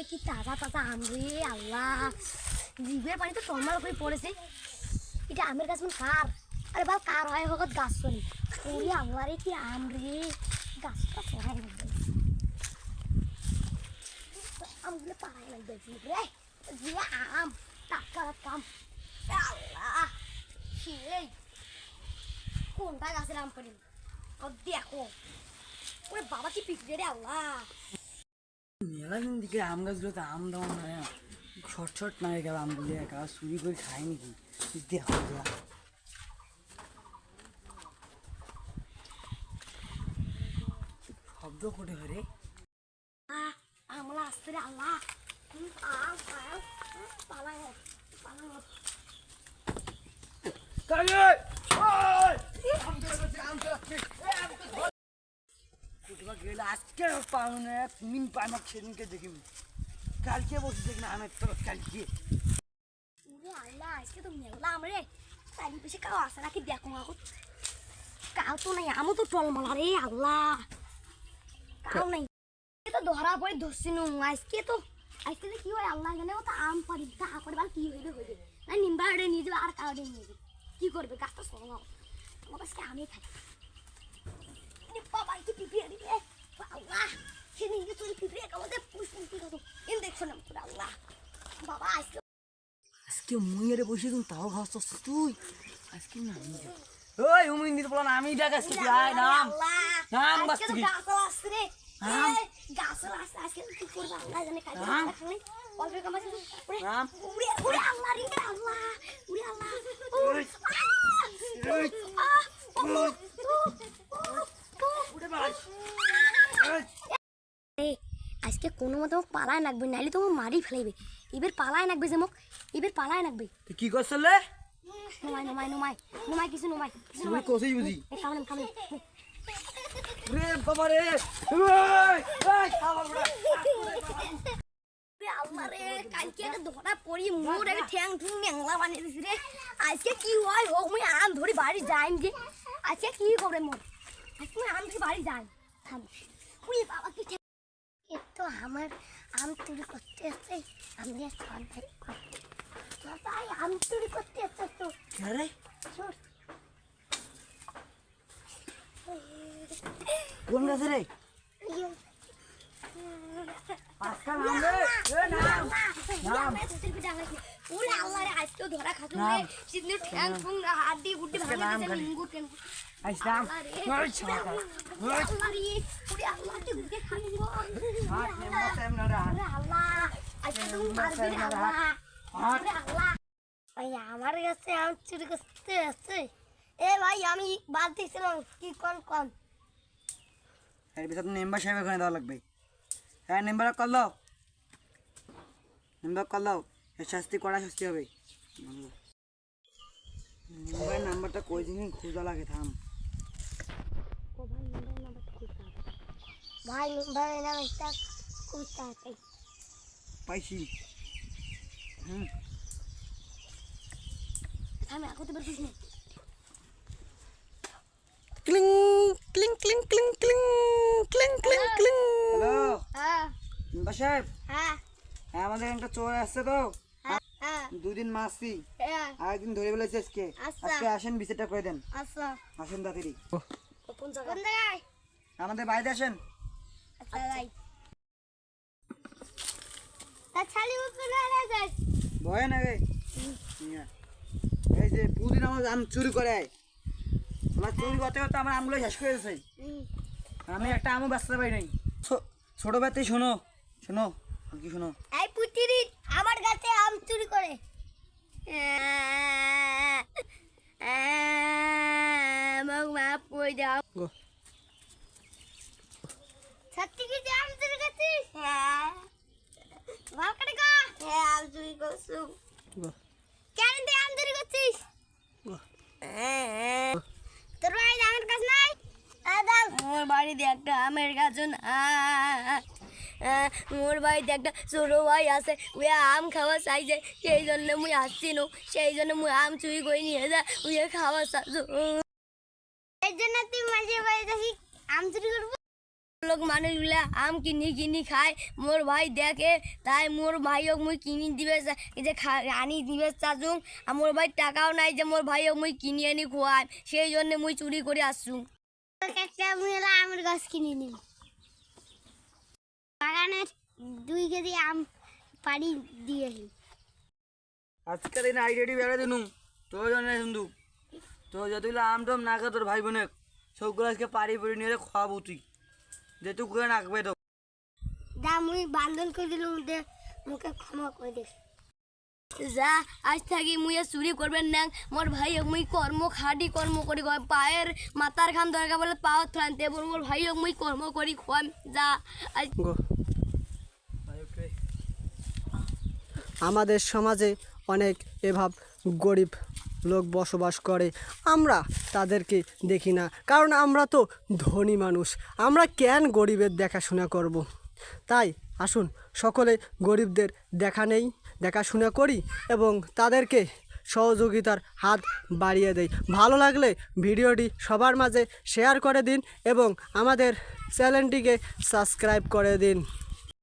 কি তাজা তাজা আম রে আল্লাহ, জিভের পানি তো টলমাল করে পড়েছে। এটা আমের গাছ মানে কার? আরে বাল কার হয় হোক গাছ শোনি ওরে আল্লাহ রে, কি আম রে, গাছটা পড়াই লাগবে, আমগুলো পাড়াই লাগবে রে, যে আম টাটকা টাটকা আম। আল্লাহ সেই কোনটা গাছের আম করি দেখো, ওরে বাবা কি পিকড়ে রে আল্লাহ। মেলা দিন দিকে আম গাছগুলোতে আম দেওয়া না, শর্ট শর্ট না গেল আমগুলি একা চুরি করে খাই নাকি দেখো। শব্দ করে হরে আমলা আসতে রে আল্লাহ, আম পালাই পালাই আজকে পাবো না, তুমি পাই সেদিনকে দেখিবি, কালকে বসে দেখি না আমের তরফ কালকে। আল্লাহ আজকে তো মেলা আমরে তাই বেশি কাউ আসে নাকি দেখো এখন, কাউ তো নাই, আমও তো টলমলা রে আল্লাহ, কাউ নাই তো ধরা পড়ে ধরছি নু। আজকে তো কি হয় আল্লাহ জানে, ও তো আম পারি তা করে বাল কি হইবে হইবে না, নিম্বা ওটা নিয়ে যাবে আর কাউরে নিয়ে যাবে, কি করবে গাছটা সরল আমার কাছে আমি থাকি বাবা কি পিপিয়ে দিবে আল্লাহ, সে নিয়ে তুই পিপিয়ে আমাদের পুষ্প খাতো এন দেখছো না আল্লাহ বাবা। আজকে মুইয়ারে বসে তুমি তাও খাওয়াচ্ছ তুই আজকে না ওই উমিন দিতে বলো না আমি ডাক আজকে তুই আয় নাম নাম বাস তুই গাছ আসছে রে, গাছ আসছে আজকে কি করবে আল্লাহ জানে, কাজ করবে অল্প কামাই ওরে নাম ওরে ওরে আল্লাহ রে আল্লাহ, ওরে আল্লাহ আজকে কোনো মতো পালায় লাগবে, নাইলে তো মারি ফেলাইবে, এবার পালায় লাগবে যে মোক, এবার পালায় লাগবে। তুই কি করছলে? নমাই নমাই নমাই নমাই কিছু নমাই কিছু তুমি কোসেই বুঝি কামড়ে কামড়ে রে বাবা রে, এই খাবার বড়া রে আল্লাহ রে, কালকে একটা ধরা পড়ি মোর একটা ঠ্যাং ঠুং ন্যাংলা বানিয়ে দিছি রে। আজকে কি হয় হোক মুই আম ধরে বাড়ি যাইম যে, আজকে কি করে মোর আজকে মুই আম ধরে বাড়ি যাই থাম। উই বাবা কি তো আমার আম চুরি করতে আসছে, আমি সন্তান করতে তাই আম চুরি করতে আসছে তো আরে কোন গাছে রে? আজকাল নাম রে, এ নাম নাম ওরে আল্লাহ রে, আজকে ধরা খাসু রে, সিদ্ধ ঠ্যাং ঠুং হাড্ডি গুড্ডি ভাঙে দিছে মিঙ্গু কেন আইস নাম ওই ছাকা ওই আল্লাহ রে, ওরে আল্লাহ কি গুড্ডি খালি গো হাত নেমা টাইম না রা ওরে আল্লাহ আজকে তুমি মারবে রে আল্লাহ, ওরে আল্লাহ ভাই আমার কাছে আম চুরি করতে আছে। এ ভাই আমি বাদ দিছিলাম কি কোন কোন এর ভিতর মেম্বার সাহেব এখানে দেওয়া লাগবে। হ্যাঁ মেম্বার কল দাও, মেম্বার কল দাও, এর শাস্তি কড়া শাস্তি হবে। মোবাইল নাম্বারটা কই দিন খোঁজা লাগে থাম। ও ভাই মোবাইল নাম্বার খুঁজতে হবে, ভাই মোবাইল নাম্বারটা খুঁজতে হবে পাইছি। আমি আঁকতে পারছিস না। ক্লিং ক্লিং ক্লিং ক্লিং ক্লিং ক্লিং ক্লিং ক্লিং। হ্যালো হ্যাঁ মেম্বার সাহেব, হ্যাঁ হ্যাঁ আমাদের একটা চোর আসছে তো, হ্যাঁ দুদিন মাসি হ্যাঁ আরেকদিন ধরে ফেলেছে আজকে, আজকে আসেন বিচারটা করে দেন। আচ্ছা আসেন তাড়াতাড়ি, কোন জায়গায় আমাদের বাড়িতে আসেন। আচ্ছা ভাই তা ছালি উপরে না যাস ভয় না রে, এই যে প্রতিদিন আমার আম চুরি করে, আমার চুরি করতে করতে আমার আমগুলো শেষ করে দিয়েছে, আমি একটা আমও বাঁচতে পারি নাই। ছোট বাচ্চাই শোনো শোনো কি শোনো, এই পুতিরি আমার গাছে আম চুরি করে, আমাকে মাফ করে দাও। সত্যি কি যে আম চুরি করছিস? হ্যাঁ ভাল কাটে গো, হ্যাঁ আম চুরি করছু, কেন তুই আম চুরি করছিস? তোর বাড়িতে আমের গাছ নাই? মোর বাড়িতে একটা আমের গাছ না, মোর বাড়িতে একটা ছোট ভাই আছে, ওই আম খাওয়া চাইছে, সেই জন্য মুই আসছি নো, সেই জন্য মুই আম চুরি করে নিয়ে যা ওই খাওয়া চাইছো, এই জন্য তুই মাঝে বাড়ি দেখি আম চুরি করবো। লোক মানুষগুলা আম কিনি কিনি খায় মোর ভাই দেখে তাই মোর ভাইক মুই কিনি দিবে এই যে আনি দিবে চাচুং আর মোর ভাই টাকাও নাই যে মোর ভাইক মুই কিনি আনি খোয়াই সেই জন্য মুই চুরি করে আসছুং একটা মুই আমের গাছ কিনে নিম বাগানের 2 কেজি আম পাড়ি দিয়ে আজকাল এই আইডিয়াটি বেড়ে দিনু তোর জন্য শুধু তো যতগুলো আম টম না খা তোর ভাই বোনে সবগুলো আজকে পাড়ি পড়ি নিয়ে খাওয়াবো তুই যেটুকু করে রাখবে তো যা মুই বান্ধন করে দিলাম মুখে ক্ষমা করে দিস যা আজ থাকি মুই আর চুরি করবেন না মোর ভাই মুই খাটি কর্ম করি পায়ের মাথার খান দরকার বলে পাও থানতে মোর ভাই মুই কর্ম করি খোয়াম যা আজ আমাদের সমাজে অনেক এভাব গরিব লোক বসবাস করে আমরা তাদেরকে দেখি না কারণ আমরা তো ধনী মানুষ আমরা কেন গরিবের দেখাশোনা করব। তাই আসুন সকলে গরিবদের দেখাশোনা করি এবং তাদেরকে সহযোগিতার হাত বাড়িয়ে দেই। ভালো লাগলে ভিডিওটি সবার মাঝে শেয়ার করে দিন এবং আমাদের চ্যানেলটিকে সাবস্ক্রাইব করে দিন।